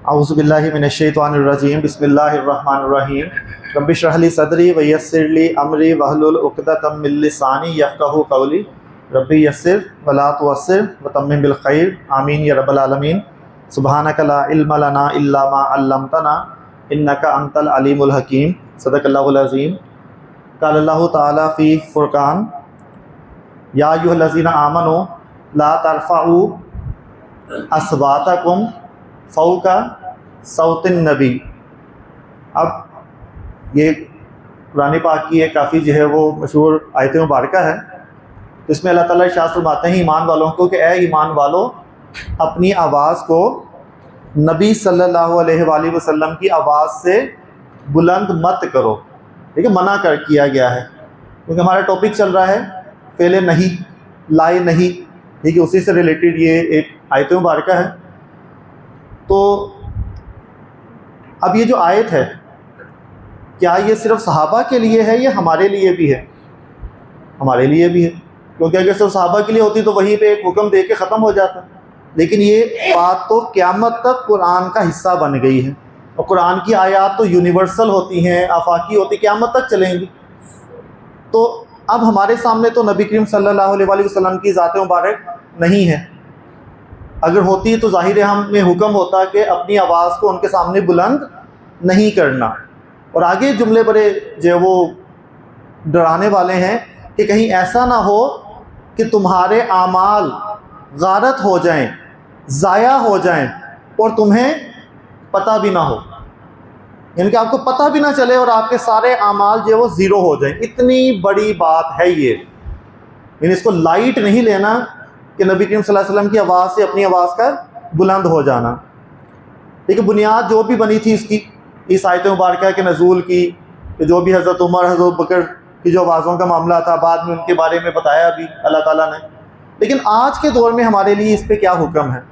औज़ुबिल्लाहि मिनश्शैतानिर्रजीम बिस्मिल्लाहिर्रहमानिर्रहीम रब्बि इश्रह ली सदरी व यस्सिर ली अमरी वहलुल उक़दतम मिन लिसानी यफ़क़हू क़ौली रब्बि यस्सिर व ला तुअस्सिर व तम्मिम बिल खैर आमीन या रब्बल आलमीन। सुब्हानका ला इल्म लना इल्ला मा अल्लमतना इन्नका अंतल अलीमुल हकीम। सदक़ल्लाहुल अज़ीम। क़ाल अल्लाहु तआला फ़ी फ़ुरक़ान या अय्युहल्लज़ीना आमनू ला तरफ़अू अस्वातकुम फ़ौक़ा सौतिन नबी। अब ये कुरान पाक की एक काफ़ी जो है वो मशहूर आयत मुबारका है। तो इसमें अल्लाह ताला इरशाद फरमाते हैं ईमान वालों को कि ए ईमान वालों, अपनी आवाज़ को नबी सल्लल्लाहु अलैहि वसल्लम की आवाज़ से बुलंद मत करो। ठीक है, मना कर किया गया है क्योंकि हमारा टॉपिक चल रहा है पहले नहीं लाए नहीं। ठीक है, उसी से रिलेटेड ये एक आयत मुबारका है। तो अब ये जो आयत है, क्या ये सिर्फ सहाबा के लिए है या हमारे लिए भी है? हमारे लिए भी है, क्योंकि अगर सिर्फ सहाबा के लिए होती तो वहीं पे एक हुक्म दे के ख़त्म हो जाता। लेकिन ये बात तो क़यामत तक कुरान का हिस्सा बन गई है और कुरान की आयत तो यूनिवर्सल होती हैं, आफाकी होती, क़यामत तक चलेंगी। तो अब हमारे सामने तो नबी करीम सल्लल्लाहु अलैहि वसल्लम की ज़ात मुबारक नहीं है। अगर होती तो ज़ाहिर हमें हुक्म होता कि अपनी आवाज़ को उनके सामने बुलंद नहीं करना। और आगे जुमले बड़े जो वो डराने वाले हैं कि कहीं ऐसा ना हो कि तुम्हारे आमाल गारत हो जाएं, ज़ाया हो जाएं और तुम्हें पता भी ना हो, यानी कि आपको पता भी ना चले और आपके सारे आमाल जो वो ज़ीरो हो जाएं। इतनी बड़ी बात है ये। यानी इसको लाइट नहीं लेना कि नबी करीम सल्लल्लाहु अलैहि वसल्लम की आवाज़ से अपनी आवाज़ का बुलंद हो जाना। देखिए, बुनियाद जो भी बनी थी इसकी, इस आयत मुबारका के नज़ूल की, कि जो भी हज़रत उमर हज़रत बकर की जो आवाज़ों का मामला था, बाद में उनके बारे में बताया भी अल्लाह ताला ने। लेकिन आज के दौर में हमारे लिए इस पर क्या हुक्म है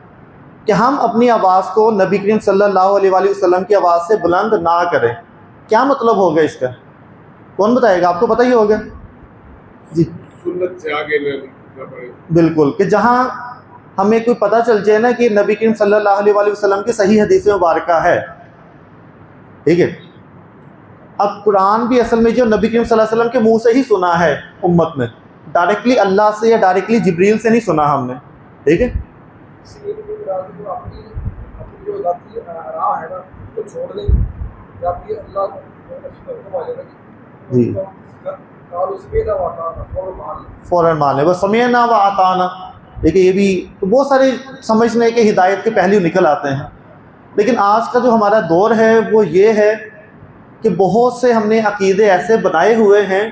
कि हम अपनी आवाज़ को नबी करीम सल्लल्लाहु अलैहि वसल्लम की आवाज़ से बुलंद ना करें। क्या मतलब होगा इसका? कौन बताएगा? आपको पता ही होगा जी। सुन्नत से आगे ना बढ़े। बिल्कुल, कि जहाँ हमें कोई पता चल जाए ना कि नबी करीम सल्लल्लाहु अलैहि वसल्लम की सही हदीस मुबारका है। ठीक है, अब कुरान भी असल में जो नबी करीम सल्लल्लाहु अलैहि वसल्लम के मुंह से ही सुना है उम्मत ने, डायरेक्टली अल्लाह से या डायरेक्टली जिब्रील से नहीं सुना हमने। ठीक है, जी, फ़ौरन मान ले, बस समिअना व अताना। देखिए, ये भी तो बहुत सारे समझने के हिदायत के पहलू निकल आते हैं। लेकिन आज का जो हमारा दौर है वो ये है कि बहुत से हमने अकीदे ऐसे बनाए हुए हैं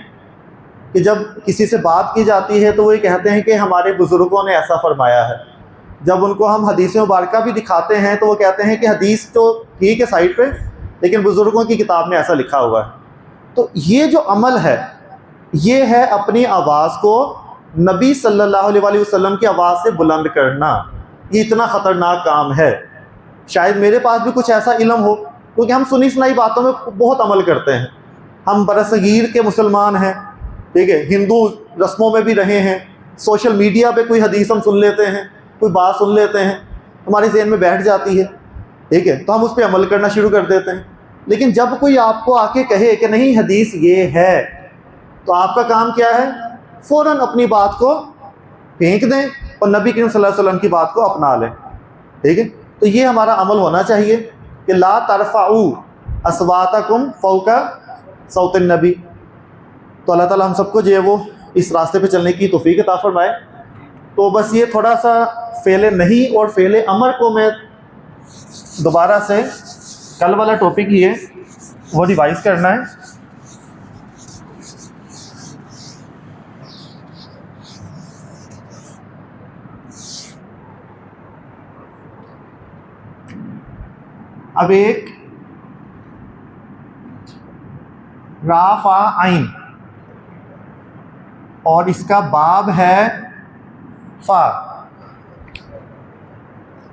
कि जब किसी से बात की जाती है तो वो ये कहते हैं कि हमारे बुज़ुर्गों ने ऐसा फरमाया है। जब उनको हम हदीस मुबारका भी दिखाते हैं तो वो कहते हैं कि हदीस तो ठीक है साइड पे, लेकिन बुज़ुर्गों की किताब में ऐसा लिखा हुआ है। तो ये जो अमल है, ये है अपनी आवाज़ को नबी सल्लल्लाहु अलैहि वसल्लम की आवाज़ से बुलंद करना। ये इतना ख़तरनाक काम है। शायद मेरे पास भी कुछ ऐसा इल्म हो, क्योंकि हम सुनी सुनाई बातों में बहुत अमल करते हैं। हम बरसगीर के मुसलमान हैं, ठीक है, हिंदू रस्मों में भी रहे हैं। सोशल मीडिया पे कोई हदीस हम सुन लेते हैं, कोई बात सुन लेते हैं, हमारे ज़हन में बैठ जाती है। ठीक है, तो हम उस पर अमल करना शुरू कर देते हैं। लेकिन जब कोई आपको आके कहे कि नहीं हदीस ये है, तो आपका काम क्या है? फ़ौरन अपनी बात को फेंक दें और नबी करीम सल्लल्लाहु अलैहि वसल्लम की बात को अपना लें। ठीक है, तो ये हमारा अमल होना चाहिए कि ला तरफ़अू अस्वातकुम फ़ौक़ा सौतिन नबी। तो अल्लाह ताला हम सबको जो है वो इस रास्ते पे चलने की तौफ़ीक़ अता फ़रमाए। तो बस ये थोड़ा सा फ़ेले नहीं और फ़ेले अमर को मैं दोबारा से, कल वाला टॉपिक ही है वो रिवाइज़ करना है। अब एक राफ़ा आइन और इसका बाब है फ़ा।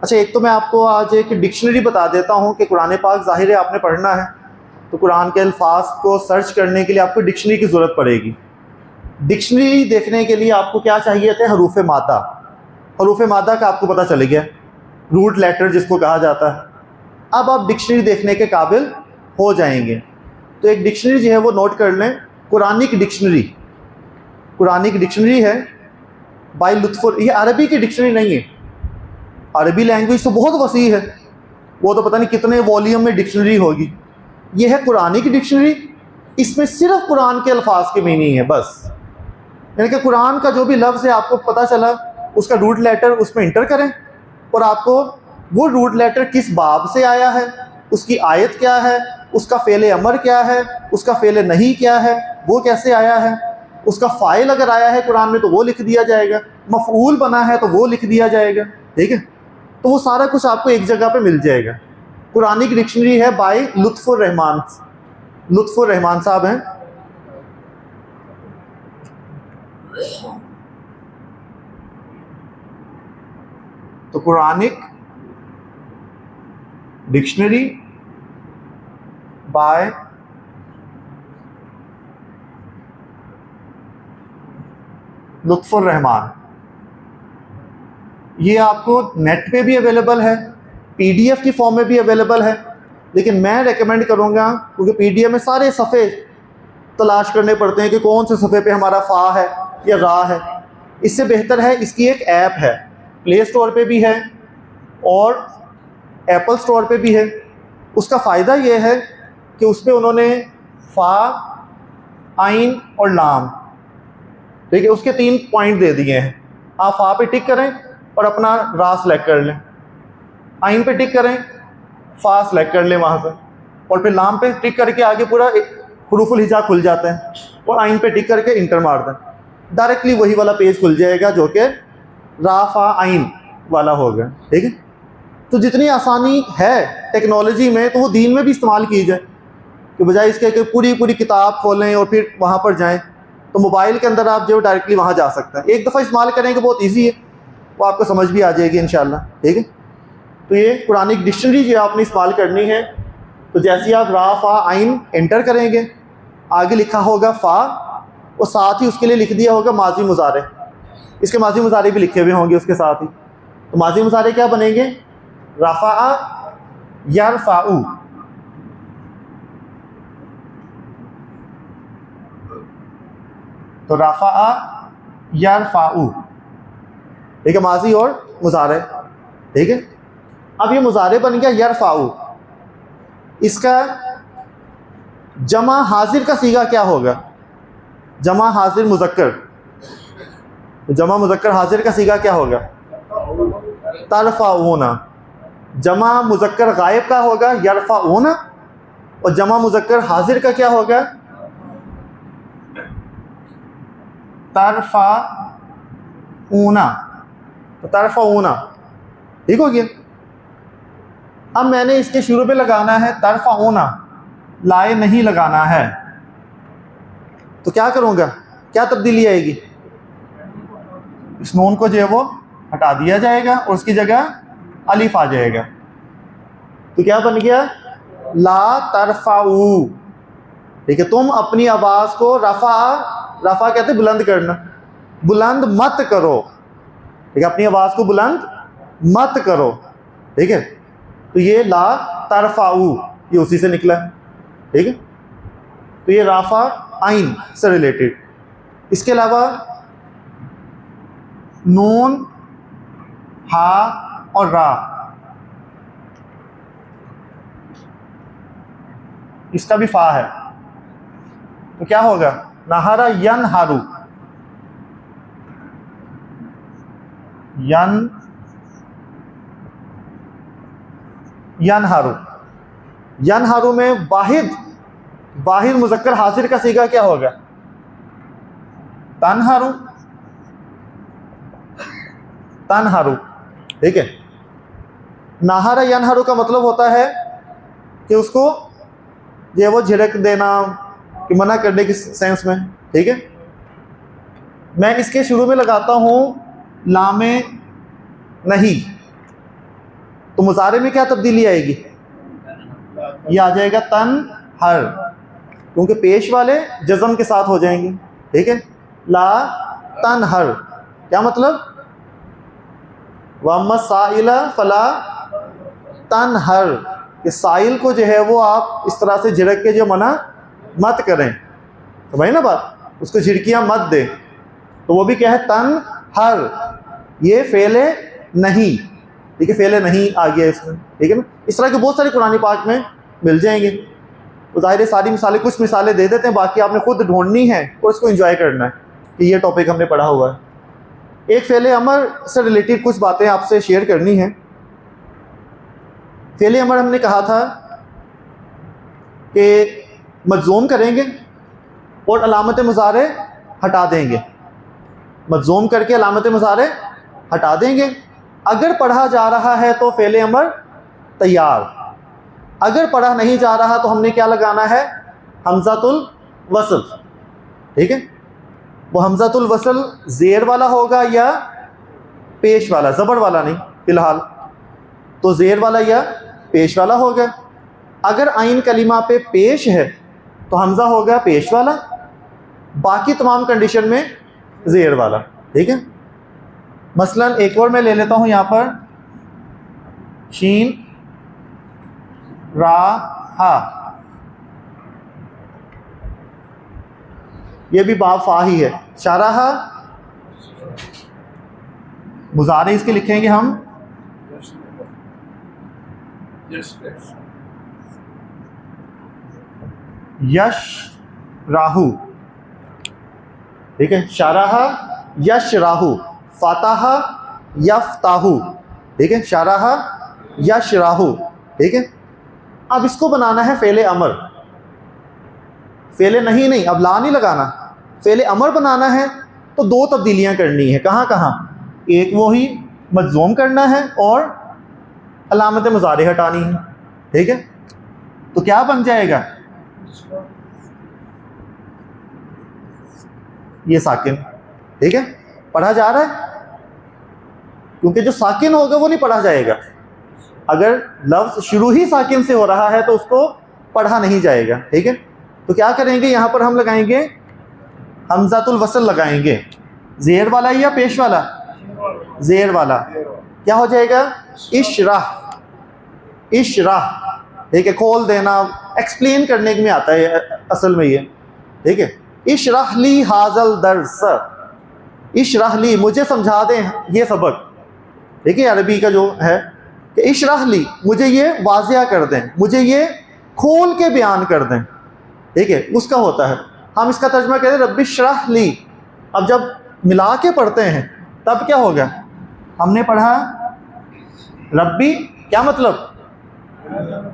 अच्छा, एक तो मैं आपको आज एक डिक्शनरी बता देता हूँ कि कुरान पाक ज़ाहिर है आपने पढ़ना है तो कुरान के अल्फाज को सर्च करने के लिए आपको डिक्शनरी की ज़रूरत पड़ेगी। डिक्शनरी देखने के लिए आपको क्या चाहिए थे? हरूफ मादा। हरूफ मादा का आपको पता चल गया, रूट लेटर जिसको कहा जाता है। अब आप डिक्शनरी देखने के काबिल हो जाएंगे। तो एक डिक्शनरी जो है वो नोट कर लें, कुरानिक डिक्शनरी। कुरानिक डिक्शनरी है बाय लुत्फुर। ये अरबी की डिक्शनरी नहीं है, अरबी लैंग्वेज तो बहुत वसी है, वो तो पता नहीं कितने वॉल्यूम में डिक्शनरी होगी। ये है कुरानिक डिक्शनरी, इसमें सिर्फ कुरान के अल्फाज की मीनिंग है बस। यानी कि कुरान का जो भी लफ्ज़ है आपको पता चला, उसका रूट लेटर उसमें इंटर करें और आपको वो रूट लेटर किस बाब से आया है, उसकी आयत क्या है, उसका फ़ेल अमर क्या है, उसका फ़ेल नहीं क्या है, वो कैसे आया है, उसका फ़ाइल अगर आया है कुरान में तो वो लिख दिया जाएगा, मफ़ऊल बना है तो वो लिख दिया जाएगा। ठीक है, तो वो सारा कुछ आपको एक जगह पे मिल जाएगा। कुरानिक डिक्शनरी है बाय लुत्फुर रहमान। लुत्फुर रहमान साहब हैं। तो कुरानिक डिक्शनरी बाय लुत्फुर रहमान, ये आपको नेट पे भी अवेलेबल है, पीडीएफ की फॉर्म में भी अवेलेबल है, लेकिन मैं रेकमेंड करूँगा क्योंकि पीडीएफ में सारे सफ़े तलाश करने पड़ते हैं कि कौन से सफ़े पे हमारा फ़ा है या रा है। इससे बेहतर है इसकी एक ऐप है, प्ले स्टोर पे भी है और एप्पल स्टोर पे भी है। उसका फ़ायदा ये है कि उस पर उन्होंने फ़ा, आइन और लाम, ठीक है, उसके 3 पॉइंट दे दिए हैं। आप फ़ा पे टिक करें और अपना रा सेलेक्ट कर लें, आइन पे टिक करें, फ़ा सेलेक्ट कर लें वहाँ से, और फिर लाम पे टिक करके आगे पूरा हुरूफुल हिजा खुल जाता है, और आइन पे टिक करके इंटर मार दें, डायरेक्टली वही वाला पेज खुल जाएगा जो कि रा फ़ा आइन वाला होगा। ठीक है, तो जितनी आसानी है टेक्नोलॉजी में तो वो दीन में भी इस्तेमाल की जाए, कि बजाय इसके कि पूरी पूरी किताब खोलें और फिर वहाँ पर जाएं, तो मोबाइल के अंदर आप जो डायरेक्टली वहाँ जा सकते हैं। एक दफ़ा इस्तेमाल करेंगे बहुत ईजी है, वो आपको समझ भी आ जाएगी इंशाल्लाह। ठीक है, तो ये कुरानिक डिक्शनरी जो आपने इस्तेमाल करनी है, तो जैसे आप रा फ़ा आइन एंटर करेंगे, आगे लिखा होगा फ़ा और साथ ही उसके लिए लिख दिया होगा माजी मुजारे। इसके माजी मुजारे भी लिखे हुए होंगे उसके साथ ही। तो माजी मुजारे क्या बनेंगे? रफ़ा यरफ़ाउ, तो रफ़ा यरफ़ाउ, ठीक है, माजी और मुजारे। ठीक है, अब ये मुजारे बन गया यरफ़ाउ। इसका जमा हाजिर का सीगा क्या होगा? जमा हाजिर मुज़क्कर, जमा मुज़क्कर हाजिर का सीगा क्या होगा? तरफ़ाऊना। जमा मुज़क्कर गायब का होगा यरफ़ाऊना, और जमा मुज़क्कर हाजिर का क्या होगा? तरफ़ाऊना। तो तरफ़ाऊना, ठीक हो गया। अब मैंने इसके शुरू पे लगाना है तरफ़ाऊना, लाए नहीं लगाना है, तो क्या करूँगा? क्या तब्दीली आएगी? इस नून को जो है वो हटा दिया जाएगा और उसकी जगह अलिफ आ जाएगा। तो क्या बन गया? ला तरफ़ाऊ। ठीक है, तुम अपनी आवाज़ को रफ़ा, रफ़ा कहते बुलंद करना, बुलंद मत करो। ठीक है, अपनी आवाज़ को बुलंद मत करो। ठीक है, तो ये ला तरफ़ाऊ ये उसी से निकला है। ठीक है, तो ये राफ़ा आइन से रिलेटेड। इसके अलावा नून, हा और रा, इसका भी फा है, तो क्या होगा? नहारा यन हारू, यन यन हारू। यन हारू में वाहिद, वाहिद मुज़क्कर हाजिर का सीगा क्या होगा? तनहारू, तनहारू। ठीक है, नहारा यनहारू का मतलब होता है कि उसको ये वो झिड़क देना, कि मना करने की सेंस में। ठीक है, मैं इसके शुरू में लगाता हूँ लामे नहीं, तो मुजारे में क्या तब्दीली आएगी? ये आ जाएगा तन हर, क्योंकि पेश वाले जज़म के साथ हो जाएंगे। ठीक है, ला तन हर, क्या मतलब? वम्मा साइला फला तन हर, कि साइल को जो है वो आप इस तरह से झिड़क के जो मना मत करें, तो भाई ना बात, उसको झिड़कियाँ मत दें। तो वो भी क्या है, तन हर, ये फेले नहीं, ठीक है, फेले नहीं आ गया इसमें, ठीक है ना। इस तरह के बहुत सारे कुरान पाक में मिल जाएंगे। तो ज़ाहिर है सारी मिसालें, कुछ मिसालें दे देते हैं, बाकी आपने खुद ढूंढनी है और इसको एंजॉय करना है कि ये टॉपिक हमने पढ़ा हुआ है। एक फ़ेले अमर से रिलेटेड कुछ बातें आपसे शेयर करनी है। फ़ेले अमर हमने कहा था कि मज़ूम करेंगे और अलामत मुज़ारे हटा देंगे, मज़ूम करके अलामत मुज़ारे हटा देंगे। अगर पढ़ा जा रहा है तो फ़ेले अमर तैयार, अगर पढ़ा नहीं जा रहा तो हमने क्या लगाना है, हमज़ातुल वसल, ठीक है। वो हमज़ातुल वसल ज़ेर वाला होगा या पेश वाला, ज़बर वाला नहीं फ़िलहाल, तो ज़ेर वाला या पेश वाला होगा। अगर आइन कलीमा पे पेश है तो हमज़ा होगा पेश वाला, बाकी तमाम कंडीशन में ज़ेर वाला, ठीक है। मसलन एक और मैं ले लेता हूँ यहाँ पर, शीन रा हा, ये भी बाब फा ही है। शाराहा मुज़ारे इसके लिखेंगे हम यश राहु, ठीक है। शाराहा यश राहु, फाताहा यफ्ताहु, ठीक है। शाराहा यश राहु, ठीक है। अब इसको बनाना है फ़ेले अमर, फ़ेले नहीं, अब ला नहीं लगाना, फ़ेले अमर बनाना है तो दो तब्दीलियां करनी है। कहाँ कहाँ, एक वो ही मज़ूम करना है और अलामत मुज़ारे हटानी है, ठीक है। तो क्या बन जाएगा, ये साकिन, ठीक है। पढ़ा जा रहा है, क्योंकि जो साकिन होगा वो नहीं पढ़ा जाएगा। अगर लफ्ज़ शुरू ही साकिन से हो रहा है तो उसको पढ़ा नहीं जाएगा, ठीक है। तो क्या करेंगे, यहाँ पर हम लगाएंगे हमज़ातुल वसल लगाएंगे, ज़ेर वाला या पेश वाला, ज़ेर वाला। क्या हो जाएगा, इशराह, इशराह, ठीक है। खोल देना, एक्सप्लेन करने में आता है असल में ये, ठीक है। इशराह ली हाज़ल दर्स, इशराह ली, मुझे समझा दें ये सबक, ठीक है। अरबी का जो है कि इशराह ली, मुझे ये वाज़िया कर दें, मुझे ये खोल के बयान कर दें, ठीक है, उसका होता है। हम इसका तर्जुमा कहते हैं रब्बी इशराह ली। अब जब मिला के पढ़ते हैं तब क्या होगा, हमने पढ़ा रब्बी, क्या मतलब,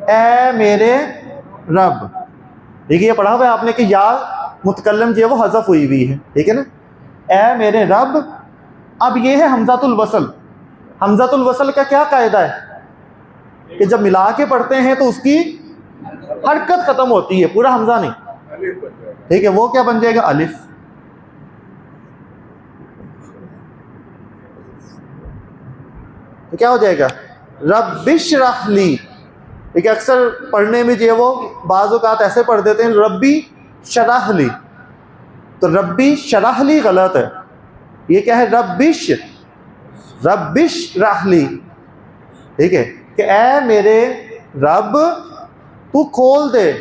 ए मेरे रब, ठीक है। ये पढ़ा हुआ है आपने कि या मुतकल्लम जो है वो हज़फ हुई हुई है, ठीक है ना, ए मेरे रब। अब ये है हमज़ातुल वसल। हमज़ातुल वसल का क्या कायदा है कि जब मिला के पढ़ते हैं तो उसकी हरकत ख़त्म होती है, पूरा हमज़ा नहीं, ठीक है। वो क्या बन जाएगा, अलिफ। तो क्या हो जाएगा, रब्बिशरह ली, ठीक है। अक्सर पढ़ने में जो है वो बाज़ औक़ात ऐसे पढ़ देते हैं रब्बी शरह ली, तो रब्बी शरह ली गलत है, ये क्या है, रब्बिश, रब्बिश राहली, ठीक है। कि ए मेरे रब तू खोल दे,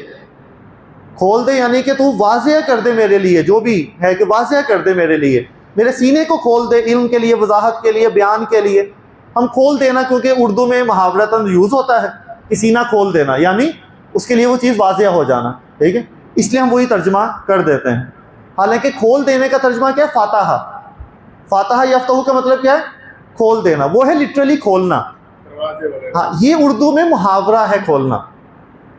खोल दे यानी कि तू वाज़िया कर दे मेरे लिए, जो भी है कि वाज़िया कर दे मेरे लिए, मेरे सीने को खोल दे, इल्म के लिए, वजाहत के लिए, बयान के लिए। हम खोल देना, क्योंकि उर्दू में मुहावरतन यूज़ होता है कि सीना खोल देना, यानी उसके लिए वो चीज़ वाज़िया हो जाना, ठीक है। इसलिए हम वही तर्जुमा कर देते हैं। हालांकि खोल देने का तर्जुमा क्या है, फाताहा, फाताहा यफ्ताहु का मतलब क्या है, खोल देना, वो है लिटरली खोलना। हाँ, ये उर्दू में मुहावरा है खोलना,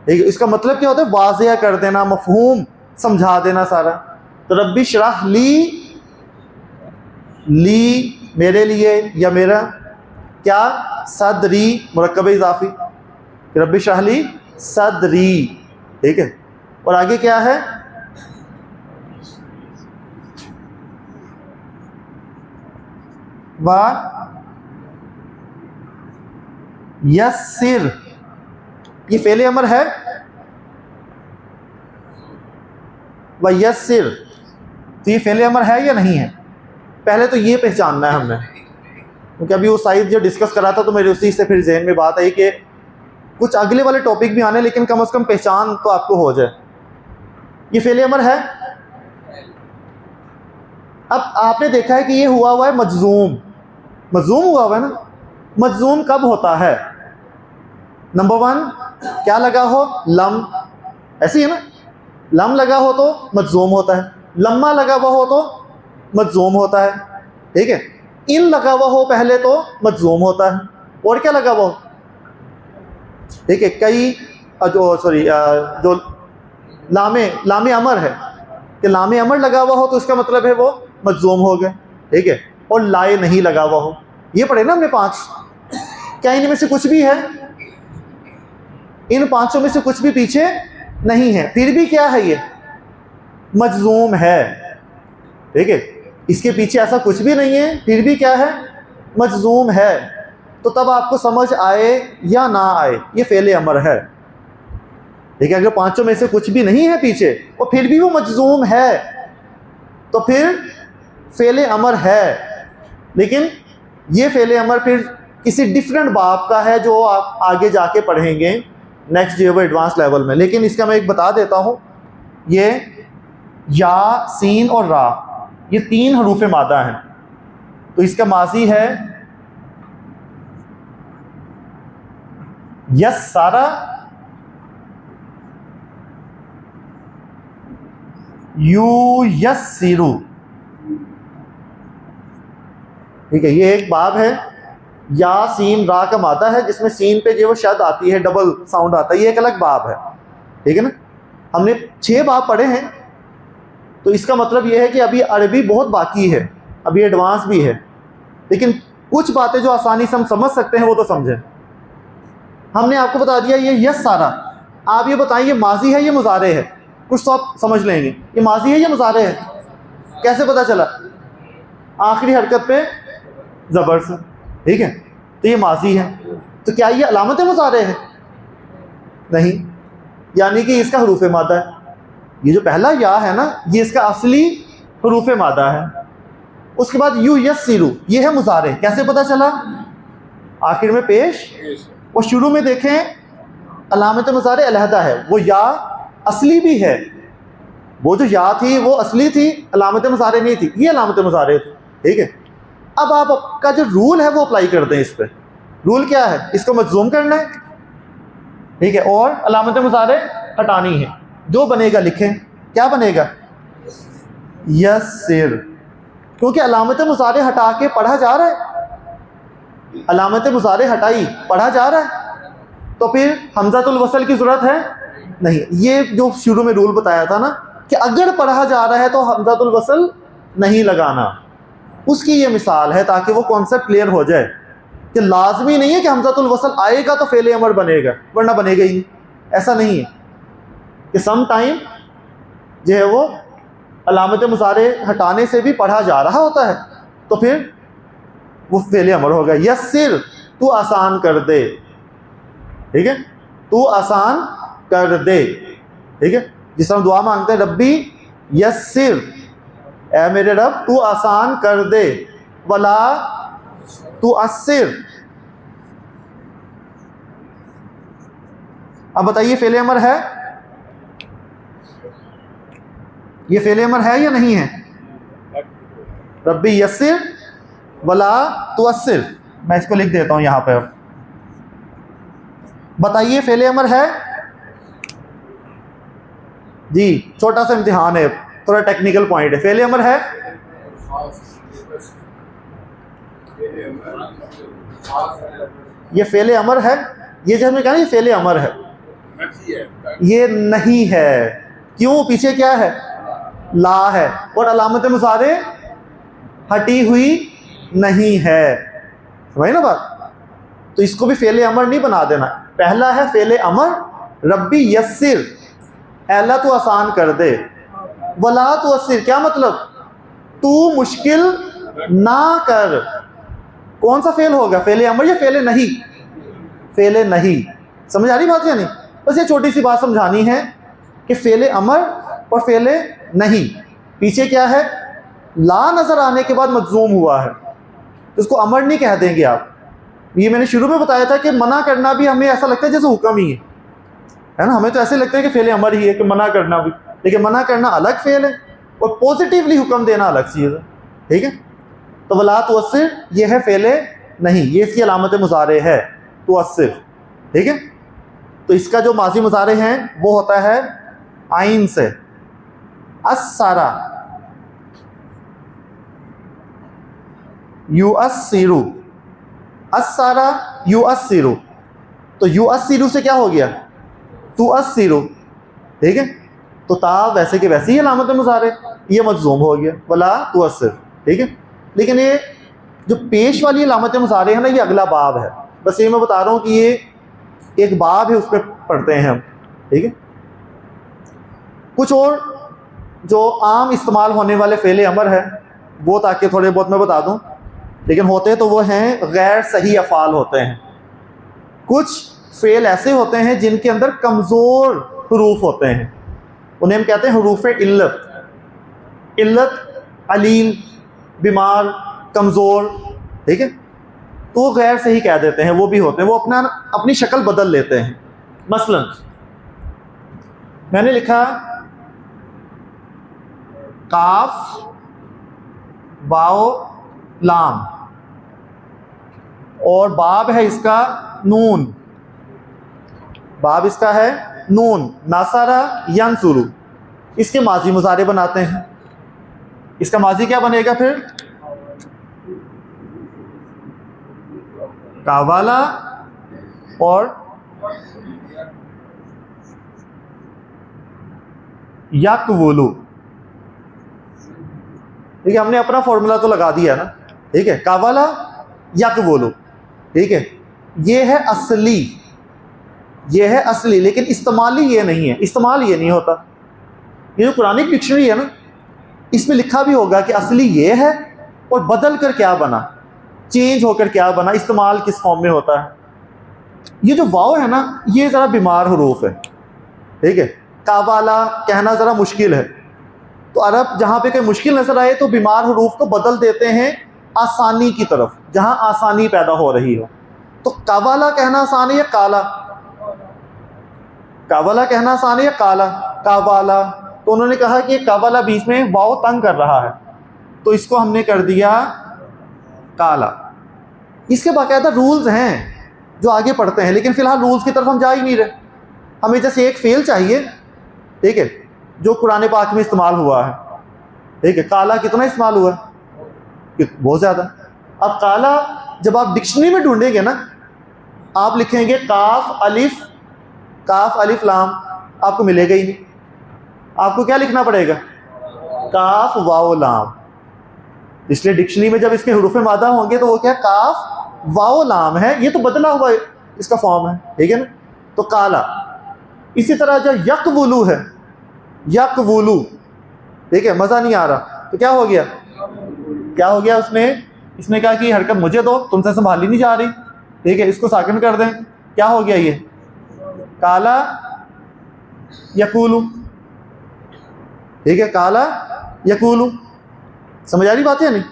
ठीक है। इसका मतलब क्या होता है, वाज़िया कर देना, मफ़हूम समझा देना सारा। तो रब्बी शरह ली, ली मेरे लिए या मेरा, क्या, सदरी मुरक्कब इज़ाफ़ी, रब्बी शरह ली सदरी, ठीक है। और आगे क्या है, व यस्सिर, ये फ़ेले अमर है, व यस्सिर, तो ये फ़ेले अमर है या नहीं है, पहले तो ये पहचानना है हमने। क्योंकि अभी वो साइड जो डिस्कस करा था तो मेरे उसी से फिर जहन में बात आई कि कुछ अगले वाले टॉपिक भी आने, लेकिन कम से कम पहचान तो आपको हो जाए। ये फेले अमर है। अब आपने देखा है कि ये हुआ है मजजूम, मजजूम हुआ है ना। मजजूम कब होता है? नंबर 1, क्या लगा हो? लम, ऐसी है ना, लम लगा हो तो मजजूम होता है, लम्मा लगा हुआ हो तो मजजूम होता है, ठीक है। इन लगा हुआ हो पहले तो मजजूम होता है, और क्या लगा हुआ हो, ठीक है। कई जो लामे अमर है कि लामे अमर लगा हुआ हो तो इसका मतलब है वो मजजूम हो गए, ठीक है। और लाए नहीं लगा हुआ हो, ये पढ़े ना हमने 5। क्या इनमें से कुछ भी है? इन 5 में से कुछ भी पीछे नहीं है, फिर भी क्या है? ये मजजूम है, ठीक है। इसके पीछे ऐसा कुछ भी नहीं है, फिर भी क्या है? मजजूम है। तो तब आपको समझ आए या ना आए, ये फेले अमर है, ठीक है। अगर 5 में से कुछ भी नहीं है पीछे और फिर भी वो मजजूम है तो फिर फेले अमर है। लेकिन ये फेले अमर फिर किसी डिफरेंट बाब का है जो आप आगे जाके पढ़ेंगे नेक्स्ट जो है वो एडवांस लेवल में। लेकिन इसका मैं एक बता देता हूँ, ये या, सीन और रा, ये 3 हरूफ मादा हैं। तो इसका माजी है यस सारा, यू यस सीरू, ठीक है। ये एक बाब है, या सीन रा का मादा है जिसमें सीन पे जो वो शद आती है, डबल साउंड आता है, ये एक अलग बाब है, ठीक है ना। हमने 6 बाब पढ़े हैं, तो इसका मतलब ये है कि अभी अरबी बहुत बाकी है, अभी एडवांस भी है, लेकिन कुछ बातें जो आसानी से हम समझ सकते हैं वो तो समझें। हमने आपको बता दिया ये यस सारा, आप ये बताइए माजी है ये मुजारे है, कुछ तो आप समझ लेंगे। ये माजी है ये मुजारे है, कैसे पता चला? आखिरी हरकत पे ज़बर से, ठीक है। तो ये माजी है, तो क्या ये अलामत मुजारे है? नहीं, यानी कि इसका हरूफ मादा है। ये जो पहला या है ना, ये इसका असली हरूफ मादा है। उसके बाद यू यस सीरू, ये है मुजारे, कैसे पता चला? आखिर में पेश और शुरू में देखें अलामत मुजारे अलहदा है, वो या असली भी है, वो जो या थी वो असली थी, अलामत मुजारे नहीं थी, ये अलामत मुजारे थी, ठीक है। अब आपका जो रूल है वो अप्लाई कर दें इस पर। रूल क्या है? इसको मजजूम करना है, ठीक है, और अलामत मुजारे हटानी है। जो बनेगा लिखें, क्या बनेगा? यस्सिर, क्योंकि अलामत मुजारे हटा के पढ़ा जा रहा है, अलामत मुजारे हटाई पढ़ा जा रहा है, तो फिर हमज़ातुल वसल की ज़रूरत है नहीं। ये जो शुरू में रूल बताया था ना कि अगर पढ़ा जा रहा है तो हमज़ातुल वसल नहीं लगाना, उसकी ये मिसाल है ताकि वो कॉन्सेप्ट क्लियर हो जाए कि लाजमी नहीं है कि हमज़ातुल वसल आएगा तो फेले अमर बनेगा, वरना बनेगा ही नहीं। ऐसा नहीं है कि सम टाइम जो है वो अलामत मुजारे हटाने से भी पढ़ा जा रहा होता है तो फिर वो फेले अमर होगा। यस्सिर, तू आसान कर दे, ठीक है, तू आसान कर दे, ठीक है। जिस तरह दुआ मांगते हैं रब्बी यस्सिर, ऐ मेरे रब तू आसान कर दे, वला तू अस्सिर। अब बताइए फेले अमर है? ये फेले अमर है या नहीं है? रब्बी यस्सिर वला तू अस्सिर, मैं इसको लिख देता हूं यहां पर। बताइए फेले अमर है जी? छोटा सा इम्तिहान है, थोड़ा टेक्निकल पॉइंट है। फेले अमर है? ये फेले अमर है, ये जो हमने कहा ये फेले अमर है, ये नहीं है। क्यों? पीछे क्या है? ला है, और अलामत मुजारे हटी हुई नहीं है, समझ ना बात? तो इसको भी फेले अमर नहीं बना देना। पहला है फेले अमर, रब्बी यस्सिर, अल्लाह तू आसान कर दे, वला तू अस्सिर, क्या मतलब? तू मुश्किल ना कर। कौन सा फेल होगा, फेले अमर या फेले नहीं? फेले नहीं। समझ आ रही बात या नहीं? बस ये छोटी सी बात समझानी है कि फेले अमर और फेले नहीं, पीछे क्या है? ला नजर आने के बाद मजजूम हुआ है, तो उसको अमर नहीं कह देंगे आप, ये मैंने शुरू में बताया था कि मना करना भी हमें ऐसा लगता है जैसे हुक्म ही है ना। हमें तो ऐसे लगता है कि फ़ेल अमर ही है कि मना करना भी, लेकिन मना करना अलग फ़ेल है और पॉजिटिवली हुक्म देना अलग चीज़ है। ठीक है, तो वला तुअस्सिर ये है फ़ेल नहीं, ये इसकी अलामत मुज़ारे है तुअस्सिर। ठीक है, तो इसका जो माजी मुज़ारे हैं वो होता है आइन से, अस्सारा युअस्सिरु, अस्सारा युअस्सिरु, तो युअस्सिरु से क्या हो गया तुअस्सिरु। ठीक है, तो ता वैसे के वैसे ही अलामत मुज़ारे, ये मजज़ूम हो गया वला तुअस्सिर। ठीक है, लेकिन ये जो पेश वाली अलामत मुज़ारे है ना, ये अगला बाब है। बस ये मैं बता रहा हूँ कि ये एक बाब है, उस पर पढ़ते हैं हम। ठीक है, कुछ और जो आम इस्तेमाल होने वाले फ़ेल अमर है वो ताकि थोड़े बहुत मैं बता दूँ, लेकिन होते तो वो हैं गैर सही अफ़ाल होते हैं। कुछ फ़ेल ऐसे होते हैं जिनके अंदर कमज़ोर हरूफ होते हैं, उन्हें हम कहते हैं हरूफ इल्लत। इल्लत, अलील, बीमार, कमज़ोर। ठीक है, तो वो गैर सही कह देते हैं, वो भी होते हैं, वो अपनी शक्ल बदल लेते हैं। मसलन मैंने लिखा काफ वाओ लाम और बाब है इसका नून, बाब इसका है नून, नासारा यंसुरु, इसके माजी मुज़ारे बनाते हैं। इसका माजी क्या बनेगा फिर कावाला और यकवुलु। ठीक है, हमने अपना फॉर्मूला तो लगा दिया ना। ठीक है, कावाला यकवुलु। ठीक है, ये है असली, ये है असली, लेकिन इस्तेमाली ये नहीं है, इस्तेमाल ये नहीं होता। ये जो कुरानिक डिक्शनरी है ना, इसमें लिखा भी होगा कि असली ये है और बदल कर क्या बना, चेंज होकर क्या बना, इस्तेमाल किस फॉर्म में होता है। ये जो वाव है ना, ये ज़रा बीमार हरूफ है। ठीक है, कावाला कहना ज़रा मुश्किल है, तो अरब जहाँ पे कोई मुश्किल नज़र आए तो बीमार हरूफ को बदल देते हैं आसानी की तरफ, जहाँ आसानी पैदा हो रही हो। तो कावाला कहना आसान है या काला, कावाला कहना आसान है या काला, कावाला। तो उन्होंने कहा कि कावाला बीच में वाव तंग कर रहा है, तो इसको हमने कर दिया काला। इसके बाकायदा रूल्स हैं जो आगे पढ़ते हैं, लेकिन फ़िलहाल रूल्स की तरफ हम जा ही नहीं रहे। हमें जैसे एक फ़ेल चाहिए, ठीक है, जो कुरान पाक में इस्तेमाल हुआ है। ठीक है, काला कितना इस्तेमाल हुआ है, बहुत ज़्यादा। अब काला जब आप डिक्शनरी में ढूंढेंगे ना, आप लिखेंगे काफ अलिफ लाम, आपको मिलेगा ही नहीं। आपको क्या लिखना पड़ेगा, काफ वाओ लाम। इसलिए डिक्शनरी में जब इसके हुरूफ मादा होंगे तो वो क्या काफ वाओ लाम है, ये तो बदला हुआ इसका फॉर्म है। ठीक है ना, तो काला। इसी तरह जो यकवुलु है, यकवुलु, ठीक है, मज़ा नहीं आ रहा, तो क्या हो गया, क्या हो गया इसने कहा कि हरकत मुझे दो, तुमसे संभाली नहीं जा रही। ठीक है, इसको साकिन कर दें, क्या हो गया, ये काला यकूलू। ठीक है, काला यकूलू, समझ आ रही बात है नहीं।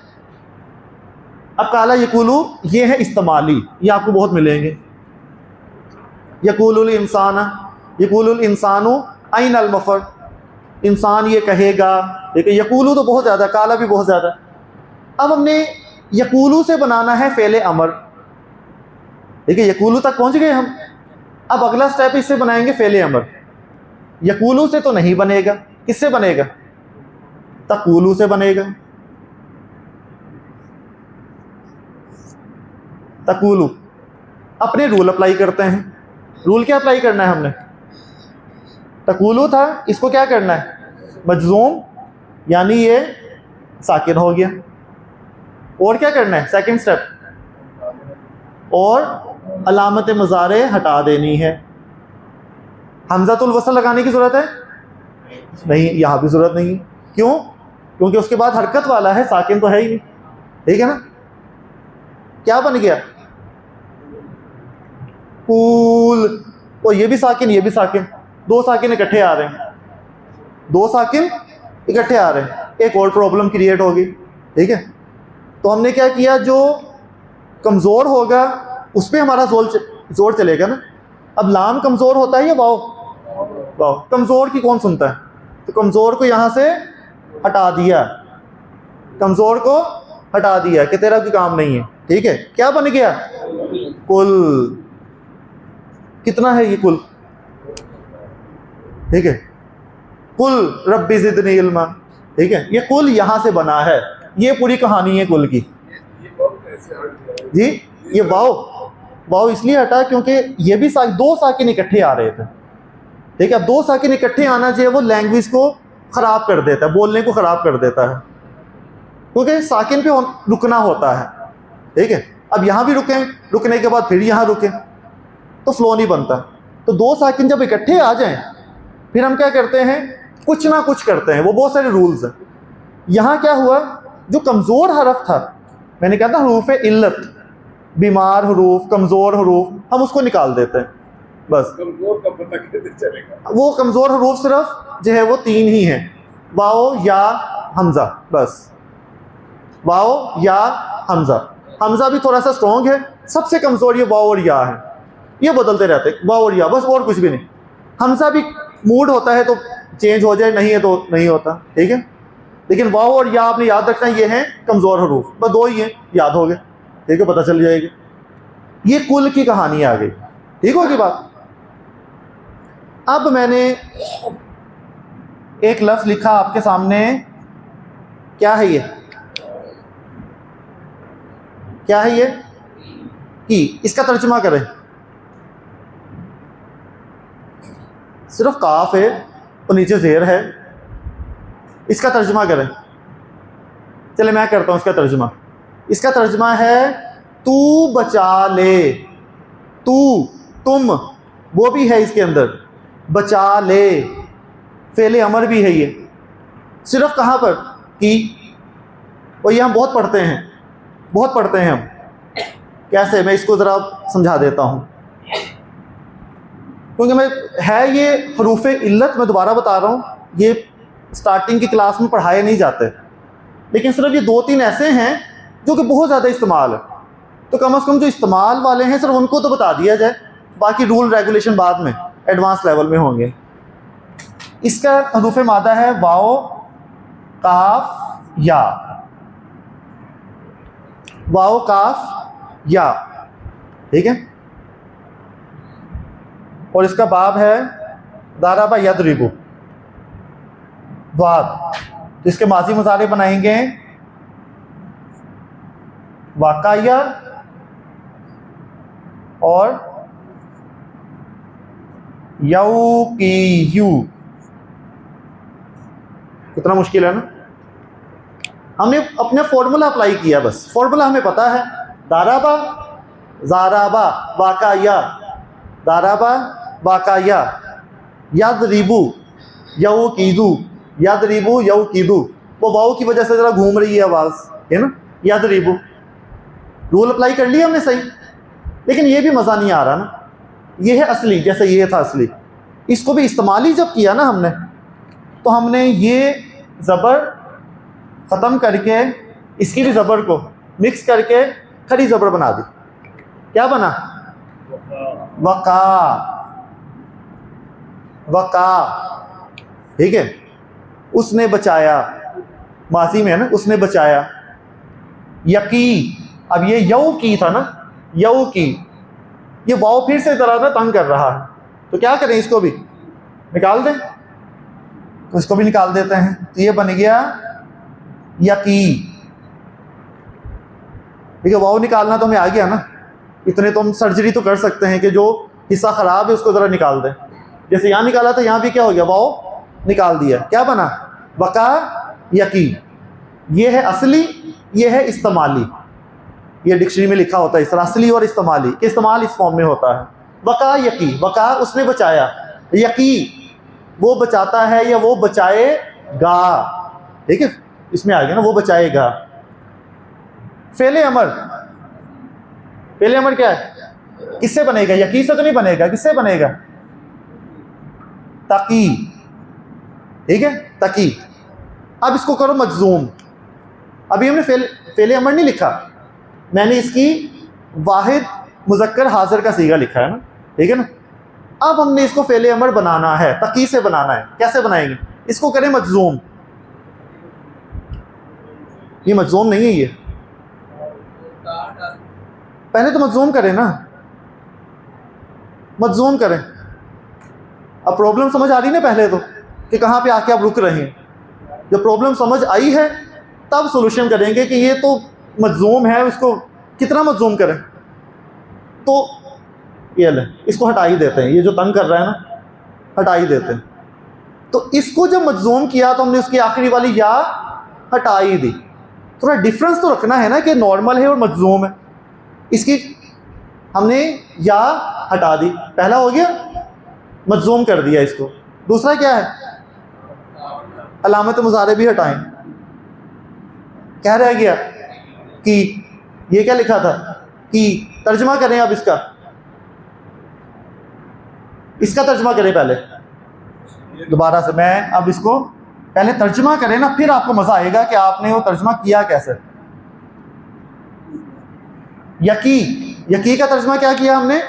अब काला यकूलू ये है इस्तेमाली, ये आपको बहुत मिलेंगे। यकूलुल इंसानु ऐन अल मफर, इंसान ये कहेगा। ठीक है, यकूलू तो बहुत ज़्यादा, काला भी बहुत ज़्यादा। अब हमने यकूलू से बनाना है फ़ेल अमर। ठीक है, यकूलू तक पहुंच गए हम। अब अगला स्टेप इससे बनाएंगे फ़ेल अमर। यकूलू से तो नहीं बनेगा, किससे बनेगा, तकूलू से बनेगा। तकूलू, अपने रूल अप्लाई करते हैं। रूल क्या अप्लाई करना है हमने, तकूलू था, इसको क्या करना है, मजज़ूम, यानी ये साकिन हो गया। और क्या करना है, सेकंड स्टेप, और अलामत मुज़ारे हटा देनी है। हमज़ातुल वसल लगाने की ज़रूरत है नहीं, यहाँ भी ज़रूरत नहीं है। क्यों, क्योंकि उसके बाद हरकत वाला है, साकिन तो है ही नहीं। ठीक है ना, क्या बन गया, कूल, और ये भी साकिन, ये भी साकिन, दो साकिन इकट्ठे आ रहे हैं, दो साकिन इकट्ठे आ रहे हैं, एक और प्रॉब्लम क्रिएट होगी। ठीक है, तो हमने क्या किया, जो कमज़ोर होगा उस पर हमारा जोर चलेगा ना। अब लाम कमज़ोर होता है या वाव? वाव। कमज़ोर की कौन सुनता है? तो कमज़ोर को यहाँ से हटा दिया, कमज़ोर को हटा दिया कि तेरा कोई काम नहीं है। ठीक है, क्या बन गया? कुल। कितना है ये कुल? ठीक है, कुल रब्बी ज़िदनी इल्मा। ठीक है, ये कुल यहाँ से बना है, ये पूरी कहानी है कुल की। ये बहुत ऐसे हट गया। जी, ये वाव इसलिए हटा क्योंकि ये भी दो साकिन इकट्ठे आ रहे थे। ठीक है, अब दो साकिन इकट्ठे आना चाहिए, वो लैंग्वेज को ख़राब कर देता है, बोलने को ख़राब कर देता है, क्योंकि साकिन पे रुकना होता है। ठीक है, अब यहाँ भी रुकें, रुकने के बाद फिर यहाँ रुकें तो फ्लो नहीं बनता। तो दो साकिन जब इकट्ठे आ जाएं फिर हम क्या करते हैं, कुछ ना कुछ करते हैं। वो बहुत सारे रूल्स हैं। यहाँ क्या हुआ, जो कमज़ोर हरफ था, मैंने कहा था हरूफ इल्लत, बीमार हरूफ, कमज़ोर हरूफ, हम उसको निकाल देते हैं बस। कमजोर का पता कैसे चलेगा? वो कमज़ोर हरूफ सिर्फ जो है वो तीन ही हैं, वाओ या हमज़ा, बस वाओ या हमज़ा। हमज़ा भी थोड़ा सा स्ट्रॉन्ग है, सबसे कमज़ोर ये वाओ और या है, ये बदलते रहते हैं, वाओ और या, बस और कुछ भी नहीं। हमज़ा भी मूड होता है तो चेंज हो जाए, नहीं है तो नहीं होता। ठीक है, लेकिन वाओ और या आपने याद रखना, ये हैं कमज़ोर हरूफ, बस दो ही हैं, याद हो गए। ठीक है, पता चल जाएगा। ये कुल की कहानी आ गई। ठीक होगी बात। अब मैंने एक लफ्ज़ लिखा आपके सामने, क्या है ये? क्या है ये? की। इसका तर्जुमा करें। सिर्फ काफ है और नीचे ज़ेर है, इसका तर्जुमा करें। चले मैं करता हूँ इसका तर्जुमा। इसका तर्जुमा है तू बचा ले। तू, तुम, वो भी है इसके अंदर, बचा ले, फेले अमर भी है ये। सिर्फ कहाँ पर? की। और ये हम बहुत पढ़ते हैं, बहुत पढ़ते हैं हम। कैसे? मैं इसको ज़रा समझा देता हूँ, क्योंकि मैं है ये हरूफ इल्लत, मैं दोबारा बता रहा हूँ, ये स्टार्टिंग की क्लास में पढ़ाए नहीं जाते, लेकिन सिर्फ ये दो तीन ऐसे हैं जो कि बहुत ज़्यादा इस्तेमाल है। तो कम से कम जो इस्तेमाल वाले हैं सिर्फ उनको तो बता दिया जाए, बाकी रूल रेगुलेशन बाद में एडवांस लेवल में होंगे। इसका हरूफ मादा है वाओ, काफ, या। वाओ, काफ, या। ठीक है, और इसका बाब है दाराबा यदरिबु, वाद। तो इसके माजी मुजारे बनाएंगे वाकाया और यऊ की यू। कितना मुश्किल है ना। हमने अपने फॉर्मूला अप्लाई किया, बस फॉर्मूला हमें पता है। दाराबा, जाराबा, वाकाया, दाराबा, वाकाया, यदरिबु, यऊ कीदू, यदरिबु, यऊ कीदू। वो वाऊ की वजह से ज़रा घूम रही है आवाज़, है ना। यदरिबु रूल अप्लाई कर लिया हमने सही, लेकिन ये भी मज़ा नहीं आ रहा ना। ये है असली, जैसे ये था असली। इसको भी इस्तेमाली जब किया ना हमने, तो हमने ये ज़बर ख़त्म करके इसकी भी ज़बर को मिक्स करके खड़ी ज़बर बना दी। क्या बना? वका, वका। ठीक है, उसने बचाया, माजी में है ना, उसने बचाया। यकी, अब ये यऊ की था ना, यऊ की, ये वाव फिर से ज़रा ना तंग कर रहा है, तो क्या करें, इसको भी निकाल दें। तो इसको भी निकाल देते हैं, तो ये बन गया यकी। ठीक है, वाव निकालना तो हमें आ गया ना, इतने तो हम सर्जरी तो कर सकते हैं कि जो हिस्सा ख़राब है उसको ज़रा निकाल दें। जैसे यहाँ निकाला था, यहाँ भी क्या हो गया, वाव निकाल दिया, क्या बना? वका, यकी। ये है असली, ये है इस्तेमाली। ये डिक्शनरी में लिखा होता है इस तरह, असली और इस्तेमाली, कि इस्तेमाल इस फॉर्म में होता है। वका, यकी। वका उसने बचाया, यकी वो बचाता है या वो बचाएगा। ठीक है, इसमें आ गया ना, वो बचाएगा। फेले अमर, फेले अमर क्या है? किससे बनेगा? यकी से तो नहीं बनेगा, किससे बनेगा? तकी। ठीक है, तकी। अब इसको करो मजजूम। अभी हमने फेले अमर नहीं लिखा, मैंने इसकी वाहिद मुज़क्कर हाजिर का सीगा लिखा है ना, ठीक है ना। अब हमने इसको फ़ेल अमर बनाना है, तकी से बनाना है। कैसे बनाएंगे? इसको करें मजजूम। ये मजजूम नहीं है, ये पहले तो मजजूम करें ना, मजजूम करें। अब प्रॉब्लम समझ आ रही ना पहले तो कि कहाँ पे आके आप रुक रहे हैं। जब प्रॉब्लम समझ आई है तब सॉल्यूशन करेंगे कि ये तो मजजूम है, इसको कितना मजजूम करें। तो ये ले, इसको हटा ही देते हैं, ये जो तंग कर रहा है ना, हटा ही देते हैं। तो इसको जब मजजूम किया तो हमने उसकी आखिरी वाली या हटा ही दी। थोड़ा डिफरेंस तो रखना है ना कि नॉर्मल है और मजजूम है। इसकी हमने या हटा दी, पहला हो गया, मजजूम कर दिया इसको। दूसरा क्या है? अलामत मुजारे भी हटाएं। क्या रह गया? कि ये क्या लिखा था कि तर्जमा करें। अब इसका तर्जमा करें पहले, दोबारा से। मैं अब इसको पहले तर्जमा करें ना, फिर आपको मज़ा आएगा कि आपने वो तर्जमा किया कैसे। यकी का तर्जमा क्या किया हमने?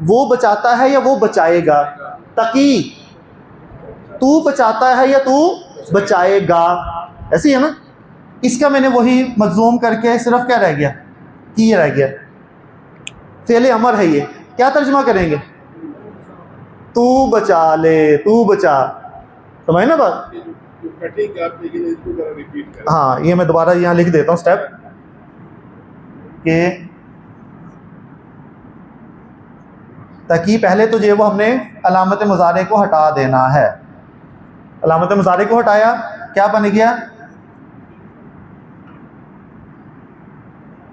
वो बचाता है या वो बचाएगा। तकी, तू बचाता है या तू बचाएगा, ऐसी है ना। इसका मैंने वही मजजूम करके सिर्फ क्या रह गया? की रह गया। फ़ेल अमर है ये। क्या तर्जमा करेंगे? तू बचा ले, तू बचा। समझ ना बात? हाँ, ये मैं दोबारा यहाँ लिख देता हूँ स्टेप के ताकि पहले तो जो वो हमने अलामत मुजारे को हटा देना है। अलामत मुजारे को हटाया, क्या बन गया?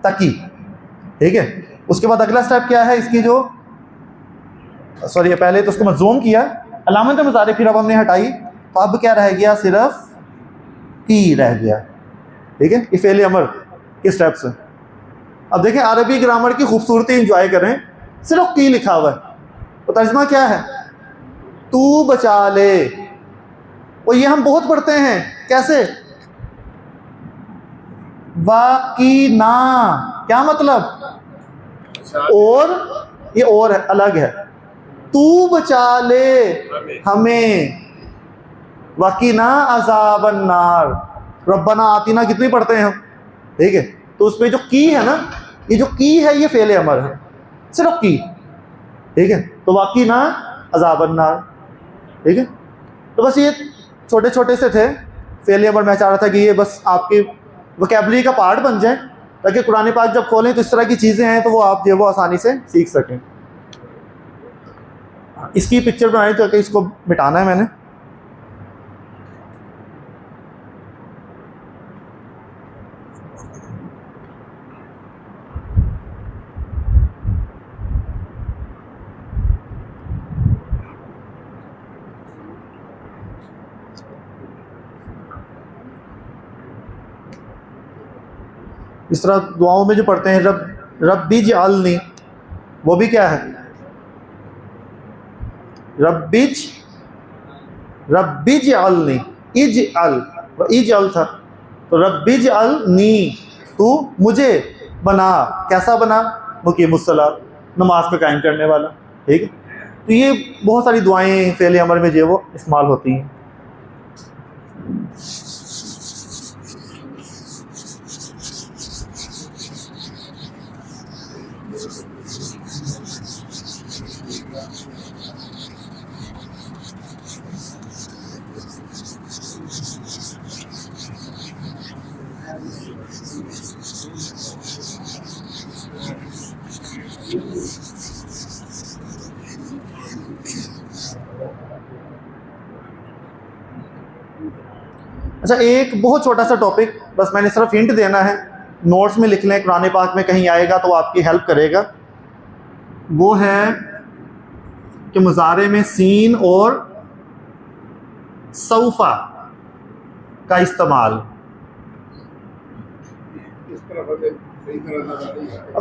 तकी, ठीक है। उसके बाद अगला स्टेप क्या है इसकी? जो सॉरी, पहले तो उसको मजजूम किया, अलामत मुजारे फिर अब हमने हटाई, तो अब क्या रह गया? सिर्फ की रह गया, ठीक है। ये फ़ेल अमर के स्टेप्स हैं। अब देखें, अरबी ग्रामर की खूबसूरती इंजॉय करें। सिर्फ की लिखा हुआ है, तो तर्जमा क्या है? तू बचा ले। और ये हम बहुत पढ़ते हैं। कैसे? वाकी ना, क्या मतलब? और ये और है, अलग है। तू बचा ले हमें, वाकी ना अज़ाबन नार, रब्बना आतीना कितनी पढ़ते हैं हम, ठीक है। तो उसमें जो की है ना, ये जो की है ये फ़ेल अमर है, सिर्फ की, ठीक है। तो वाकी ना अज़ाबन नार, ठीक है। तो बस ये छोटे छोटे से थे फ़ेल अमर। मैं चाह रहा था कि ये बस आपकी वोकैबुलरी का पार्ट बन जाए, ताकि कुरान पाक जब खोलें तो इस तरह की चीज़ें हैं तो वो आप जो वो आसानी से सीख सकें। इसकी पिक्चर बनाई तो इसको मिटाना है मैंने। इस तरह दुआओं में जो पढ़ते हैं रब्बी जअलनी, वो भी क्या है? रब्बी जअलनी, इजअल था, तो रब्बी जअलनी, तू मुझे बना। कैसा बना? मुकीमुस्सलात, नमाज को कायम करने वाला, ठीक है। तो ये बहुत सारी दुआएं फ़ेल अमर में जो वो इस्तेमाल होती हैं। अच्छा, एक बहुत छोटा सा टॉपिक, बस मैंने सिर्फ हिंट देना है, नोट्स में लिख लें, कुरान पाक में कहीं आएगा तो आपकी हेल्प करेगा। वो है कि मुजारे में सीन और सौफा का इस्तेमाल।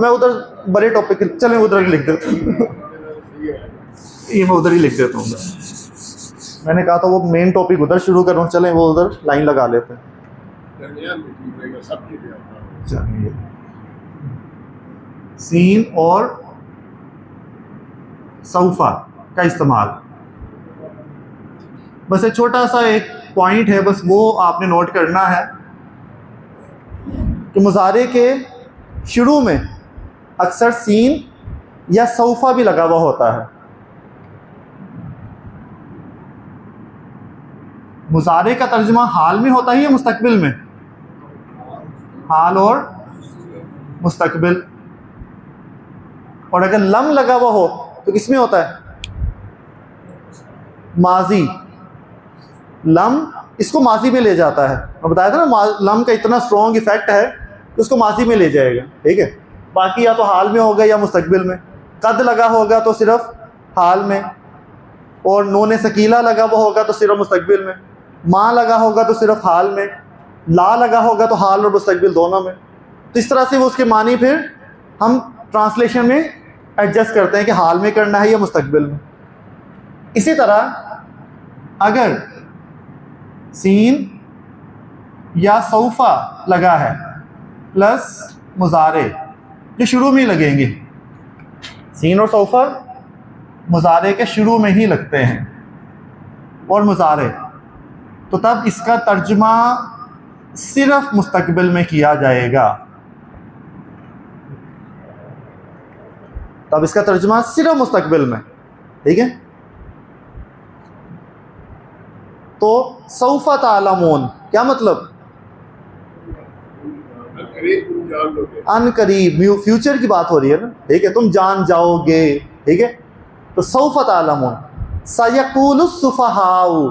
मैं उधर बड़े टॉपिक, चलें उधर लिख देता हूँ। ये मैं उधर ही लिख देता हूँ। मैंने कहा था वो मेन टॉपिक उधर शुरू करूँ, चलें वो उधर लाइन लगा लेते हैं। चलिए, सीन और सौफा का इस्तेमाल। बस एक छोटा सा एक पॉइंट है, बस वो आपने नोट करना है कि मुजारे के शुरू में अक्सर सीन या सौफा भी लगा हुआ होता है। मुजारे का तर्जुमा हाल में होता है या मुस्तकबिल में? हाल और मुस्तकबिल। और अगर लम लगा हुआ हो तो किस में होता है? माजी। लम इसको माजी में ले जाता है। मैं बताया था ना, लम का इतना स्ट्रॉन्ग इफेक्ट है कि उसको माजी में ले जाएगा, ठीक है। बाकी या तो हाल में होगा या मुस्तकबिल में। कद लगा होगा तो सिर्फ हाल में, और नून सकीला लगा हुआ होगा तो सिर्फ मुस्तकबिल में। माँ लगा होगा तो सिर्फ हाल में, ला लगा होगा तो हाल और मुस्तकबिल दोनों में। तो इस तरह से वो उसके मानी फिर हम ट्रांसलेशन में एडजस्ट करते हैं कि हाल में करना है या मुस्तकबिल में। इसी तरह अगर सीन या सौफा लगा है प्लस मुजारे, जो शुरू में ही लगेंगे, सीन और सौफा मुजारे के शुरू में ही लगते हैं और मुजारे, तो तब इसका तर्जुमा सिर्फ मुस्तकबिल में किया जाएगा। तब इसका तर्जुमा सिर्फ मुस्तकबिल में, ठीक है। तो सौफा तालमून क्या मतलब? अन करीब, फ्यूचर की बात हो रही है ना, ठीक है। तुम जान जाओगे, ठीक है। तो सौफा तालमून, सयकुलुस सुफहाउ,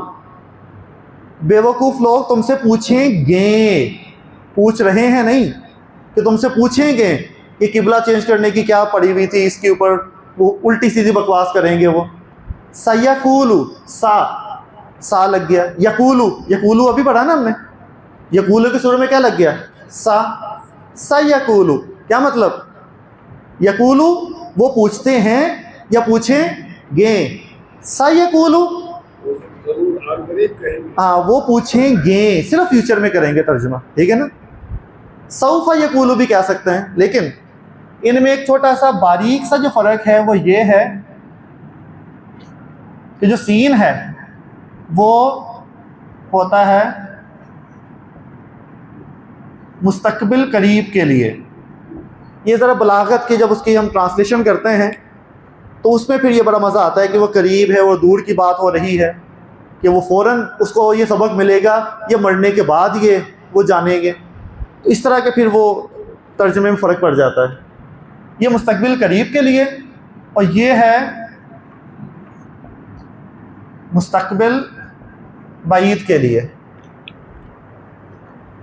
बेवकूफ़ लोग तुमसे पूछेंगे, पूछ रहे हैं नहीं, कि तुमसे पूछेंगे कि किबला चेंज करने की क्या पड़ी हुई थी, इसके ऊपर वो उल्टी सीधी बकवास करेंगे वो। सयकुलु, सा लग गया। यकूलु, यकूलु अभी पढ़ा ना हमने, यकूलु के शुरू में क्या लग गया? सयकुलु, क्या मतलब? यकूलु वो पूछते हैं या पूछेंगे, सयकुलु हाँ वो पूछेंगे, सिर्फ फ्यूचर में करेंगे तर्जुमा, ठीक है ना। सौफा यकूलु भी कह सकते हैं, लेकिन इनमें एक छोटा सा बारीक सा जो फ़र्क है वो ये है कि जो सीन है वो होता है मुस्तकबिल करीब के लिए। ये ज़रा बलागत की जब उसकी हम ट्रांसलेशन करते हैं तो उसमें फिर ये बड़ा मज़ा आता है कि वो करीब है और दूर की बात हो रही है, कि वो फ़ौरन उसको ये सबक मिलेगा या मरने के बाद ये वो जानेंगे। तो इस तरह के फिर वो तर्जुमे में फ़र्क पड़ जाता है। ये मुस्तकबिल करीब के लिए, और ये है मुस्तकबिल बाईद के लिए।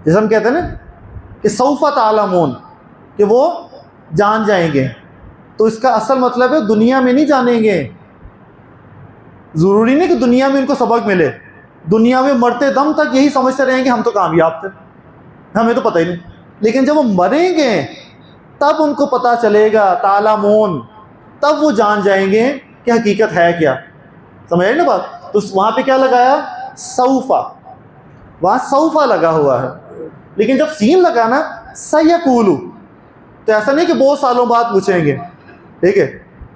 जैसे हम कहते हैं ना कि सौफा तालमून, कि वो जान जाएंगे, तो इसका असल मतलब है दुनिया में नहीं जानेंगे। ज़रूरी नहीं कि दुनिया में उनको सबक मिले, दुनिया में मरते दम तक यही समझते रहेंगे हम तो कामयाब थे, हमें तो पता ही नहीं। लेकिन जब वो मरेंगे तब उनको पता चलेगा, तालामून, तब वो जान जाएंगे कि हकीकत है क्या। समझ आई ना बात? तो वहाँ पे क्या लगाया? सौफा, वहाँ सौफा लगा हुआ है। लेकिन जब सीन लगा ना सयकुलु, तो ऐसा नहीं कि बहुत सालों बाद पूछेंगे, ठीक है।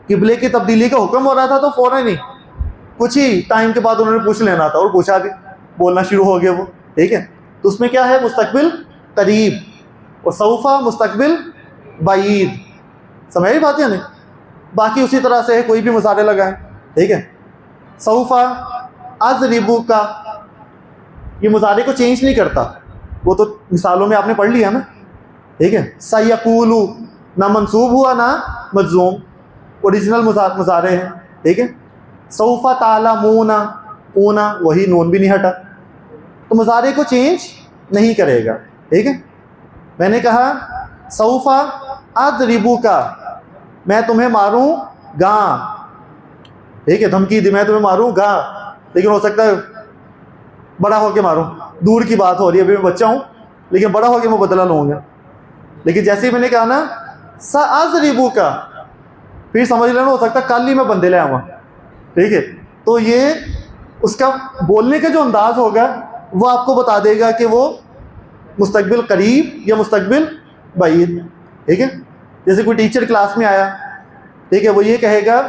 किबले की तब्दीली का हुक्म हो रहा था तो फ़ौरन ही कुछ ही टाइम के बाद उन्होंने पूछ लेना था, और पूछा भी, बोलना शुरू हो गया वो, ठीक है। तो उसमें क्या है? मुस्तकबिल करीब, और सौफा मुस्तकबिल बाईद। समझ आई बात या नहीं? बाकी उसी तरह से है, कोई भी मुसारे लगाएं, ठीक है। सौफा अज़रिबू का, ये मुसारे को चेंज नहीं करता, वो तो मिसालों में आपने पढ़ लिया ना, ठीक है। सयकुलु ना मंसूब हुआ ना मजूम, ओरिजिनल मुसारे हैं, ठीक है। सौफा तालमूना, ऊना वही, नून भी नहीं हटा, तो मुसारे को चेंज नहीं करेगा, ठीक है। मैंने कहा सौफा अज़रिबू का, मैं तुम्हें मारूंगा, ठीक है। धमकी दी, मैं तुम्हें मारूंगा, लेकिन हो सकता है बड़ा होके मारूं, दूर की बात हो रही है, अभी मैं बच्चा हूं, लेकिन बड़ा होके मैं बदला लूँगा। लेकिन जैसे ही मैंने कहा ना सअज़रिबू का, फिर समझ लेना, हो सकता है कल ही मैं बंदे ले आऊँ, ठीक है। तो ये उसका बोलने का जो अंदाज़ होगा वो आपको बता देगा कि वो मुस्तकबिल करीब या मुस्तकबिल बाईद, ठीक है। जैसे कोई टीचर क्लास में आया, ठीक है, वो ये कहेगा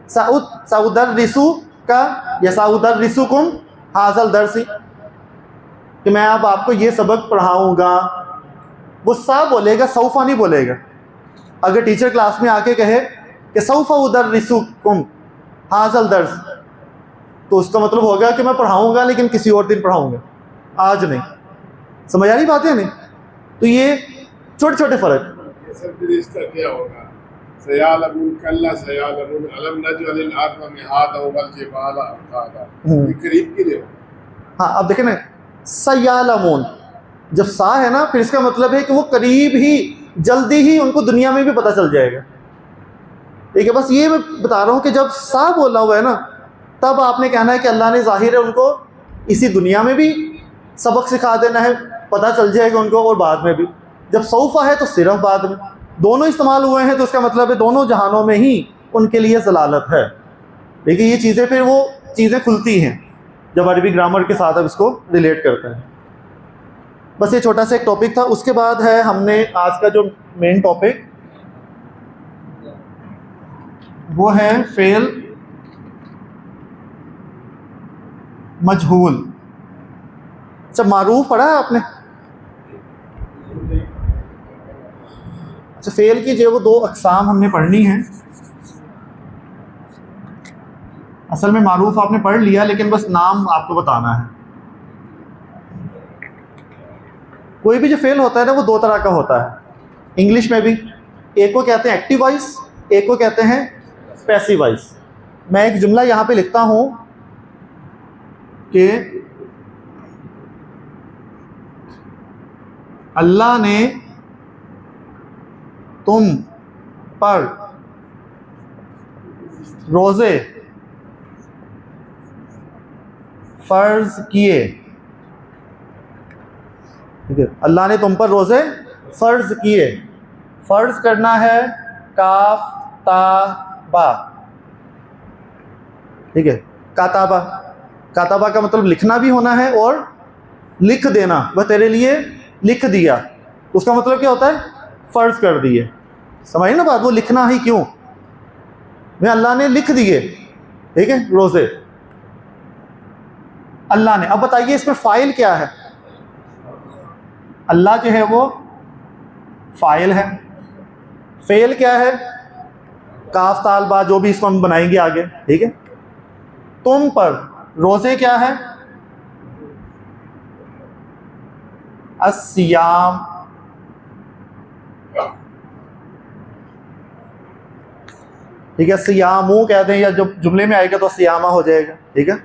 सउदर्रिसु का या सउदर्रिसुकुम हाज़ल दर्सी, कि मैं अब आपको ये सबक पढ़ाऊँगा। वो सा बोलेगा, सौफा नहीं बोलेगा। अगर टीचर क्लास में आके कहे कि सौफा उदर्रिसुकुम हाज़ल दर्स, तो उसका मतलब होगा कि मैं पढ़ाऊँगा लेकिन किसी और दिन पढ़ाऊँगा, आज नहीं। समझ आ रही बात है नहीं? तो ये छोटे छोटे फ़र्क। ये सब भी रिश्ता क्या होगा? सयालमुन कल्ला सयालमुन अलम नजअलिल अर्ज़ मिहादा वल जिबाला अरसादा, ये करीब के लिए होगा। हाँ, अब देखें ना, सयालमून जब सा है ना, फिर इसका मतलब है कि वो करीब ही, जल्दी ही उनको दुनिया में भी पता चल जाएगा। ठीक है, बस ये मैं बता रहा हूँ कि जब सा बोला हुआ है ना, तब आपने कहना है कि अल्लाह ने ज़ाहिर है उनको इसी दुनिया में भी सबक सिखा देना है, पता चल जाएगा उनको, और बाद में भी। जब सौफा है तो सिर्फ बाद में। दोनों इस्तेमाल हुए हैं तो इसका मतलब है दोनों जहानों में ही उनके लिए ज़लालत है। देखिए ये चीज़ें फिर वो चीज़ें खुलती हैं जब अरबी ग्रामर के साथ अब इसको रिलेट करते हैं। बस ये छोटा सा एक टॉपिक था। उसके बाद है हमने आज का जो मेन टॉपिक, वो है फेल मजहूल। अच्छा, मारूफ पढ़ा है आपने? अच्छा, फेल की जो वो दो अकसाम हमने पढ़नी है। असल में मारूफ आपने पढ़ लिया, लेकिन बस नाम आपको बताना है। कोई भी जो फेल होता है ना, वो दो तरह का होता है इंग्लिश में भी। एक को कहते हैं एक्टिव वॉइस, एक को कहते हैं पैसिव वॉइस। मैं एक जुमला यहाँ पे लिखता हूँ कि अल्लाह ने तुम पर रोज़े फ़र्ज़ किए। ठीक है, अल्लाह ने तुम पर रोज़े फ़र्ज़ किए। फ़र्ज़ करना है काफ ता बा। ठीक है, काताबा, काताबा का मतलब लिखना भी होना है और लिख देना। वह तेरे लिए लिख दिया, उसका मतलब क्या होता है? फ़र्ज़ कर दिए। समझिए ना बात, वो लिखना ही क्यों, मैं अल्लाह ने लिख दिए। ठीक है, रोज़े अल्लाह ने। अब बताइए इसमें फ़ाइल क्या है? अल्लाह जो है वो फ़ाइल है। फ़ेल क्या है? काफ ताल बा, जो भी इसको हम बनाएंगे आगे। ठीक है, तुम पर रोज़े क्या है? अस्सियाम। ठीक है, सियामू कहते हैं, या जब जुमले में आएगा तो सियामा हो जाएगा। ठीक है,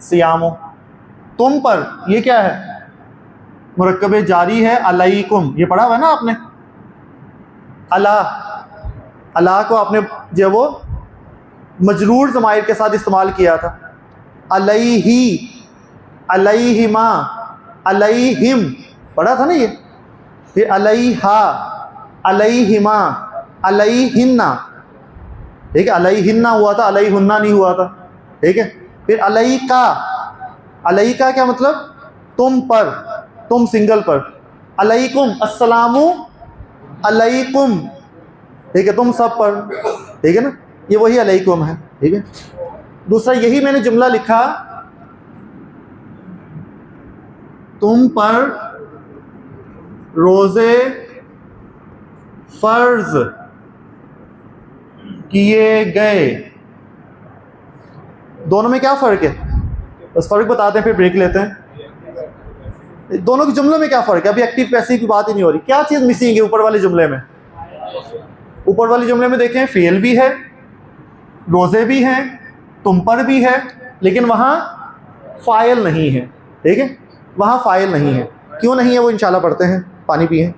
सियामू। तुम पर ये क्या है? मुरक्कब जारी है, अलैकुम। ये पढ़ा हुआ है ना आपने? अला, अला को आपने जो वो मजरूर ज़माइर के साथ इस्तेमाल किया था। अलैही, अलैहिमा, अलैहिम पढ़ा था ना ये। फिर अलैहा, अलैहिमा, अलैहिन्ना। ठीक है, अलैहिन्ना हुआ था, अलैहुन्ना नहीं हुआ था। ठीक है, फिर अलैका, अलैका क्या मतलब? तुम पर, तुम सिंगल पर। अलैकुम, अस्सलामु अलैकुम। ठीक है, तुम सब पर। ठीक है ना, ये वही अलैकुम है। ठीक है, दूसरा यही मैंने जुमला लिखा, तुम पर रोज़े फ़र्ज़ किए गए। दोनों में क्या फ़र्क है? बस फ़र्क बताते हैं, फिर ब्रेक लेते हैं। दोनों के जुमलों में क्या फ़र्क है? अभी एक्टिव पैसिव की बात ही नहीं हो रही। क्या चीज़ मिसिंग है ऊपर वाले जुमले में? ऊपर वाले जुमले में देखें, फेल भी है, रोज़े भी हैं, तुम पर भी है, लेकिन वहाँ फ़ाइल नहीं है। ठीक है, वहाँ फ़ाइल नहीं है। क्यों नहीं है वो इंशाल्लाह पढ़ते हैं। पानी पिए।